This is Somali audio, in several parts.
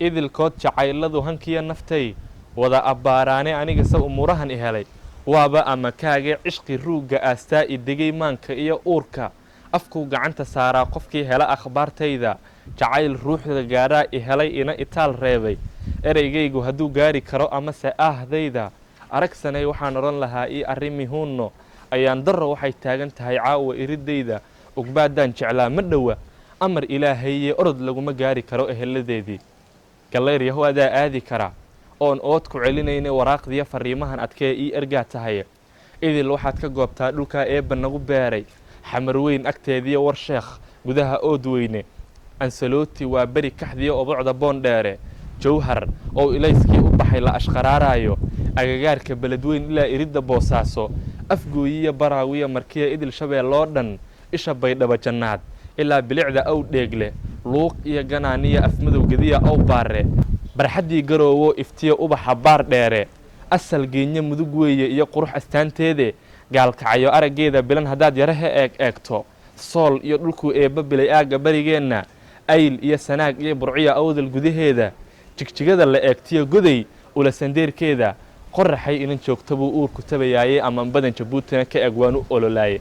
idilkood jacayladu hankiya naftay wada abbaaraane anigase umuurahan i helay waaba ama kaage cishqi ruugga aastaa i degay maanka iyo uurka afkuu gacanta saaraa qofkii hela akhbaartayda jacayl ruuxda gaadhaa i helay ina itaal reebay ereygaygu hadduu gaari karo amase aahdayda aragsanay waxaan odhan lahaa ii arrimihuunno ayaan darro waxay taagan tahay caawa iridayda ogbaadaan jeclaa ma dhowa amar ilaahayee orod laguma gaari karo eheladeedii gallayr yahow adaa aadi karaa oon ood ku celinayna waraaqdiya farriimahan adkee ii ergaa tahay idil waxaad ka goobtaa dhulkaa eebba nagu beeray xamar weyn agteediya war sheekh gudaha ood weyne ansalooti waa beri kaxdiya obocda boondheere jawhar oo ilayskii u baxay la ashqaraaraayo agagaarka beledweyn ilaa iridda boosaaso afgooyiya baraawiya markiya idil shabeelloo dhan isha baydhaba jannaad ilaa bilicda aw dheegle luuq iyo ganaaniya afmadow gediya aw baarre barxaddii garoowo iftiya ubaxa baar dheere asal geenya mudug weeye iyo qurux astaanteede gaalkacayo araggeeda bilan haddaad yaraha eegto sool iyo dhulkuu eebba bilay aagga barigeenna ayl iyo sanaag iyo burciya awdal gudaheeda jigjigada la eegtiyo goday ula sandeerkeeda qoraxay inan joogta buu uurku tabayaayey amaan badan jabuutina ka eg waan u ololaaye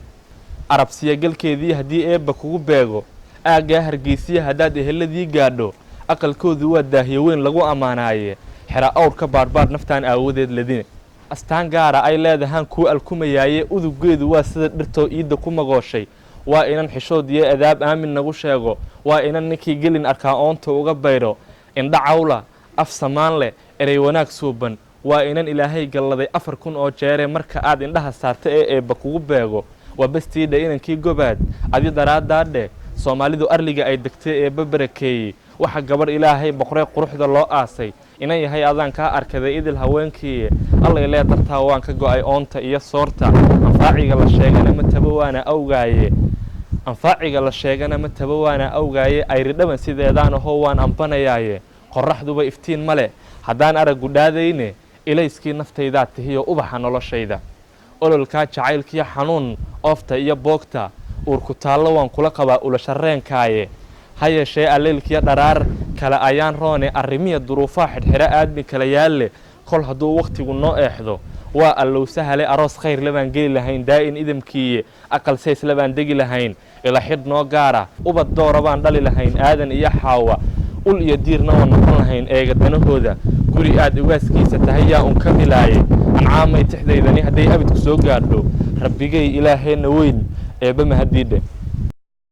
arabsiya galkeedii haddii eebba kugu beego aaggaa hargeysiya haddaad eheladii gaadho aqalkoodu waa daahiyo weyn lagu ammaanaaye xera awr ka baadhbaadh naftaan aawadeed ladine astaan gaara ay leedahaan kuu alkumayaaye uduggeedu waa sida dhirtoo iidda ku magooshay waa inan xishoodiyo adaab aamin nagu sheego waa inan ninkii gelin arkaa oonta uga bayro indha cawla af samaan leh erey wanaag suuban waa inan ilaahay galladay 4,000 oo jeere marka aad indhaha saarta ee eebba kugu beego waa bastiidha inankii gobaad adi daraaddaadhe soomaalidu arliga ay degtay eebba barakeeyey waxa gabadh ilaahay boqoree quruxda loo aasay inan yahay adaan kaa arkaday idil haweenkii allay lee dartaa waan ka go'ay oonta iyo soorta anfaaciga la sheegana ma taba waana awgaaye ayridhaban sideedaan ahoo waan ambanayaaye qorraxduba iftiin ma leh haddaan araggu dhaadayne ilayskii naftaydaad tihiyo ubaxa noloshayda ololkaa jacaylkiyo xanuun oofta iyo boogta uurku taallo waan kula qabaa ulasharreenkaaye ha yeeshee alleelkiyo dharaar kale ayaan roone arrimiya duruufaha xidhxidho aadmi kala yaalle kol hadduu wakhtigu noo eexdo waa allow sahale aroos khayr labaan geli lahayn daa'in idamkiiye aqal says labaan degi lahayn ila xidh noo gaara ubad doora baan dhali lahayn aadan iyo xaawa ul iyo diirna waan noqon lahayn eega danahooda guri aad ugaaskiisa tahay yaa un ka milaaye ancaamay tixdaydani hadday abidku soo gaadho rabbigay ilaaheenna weyn eebba mahadiidhe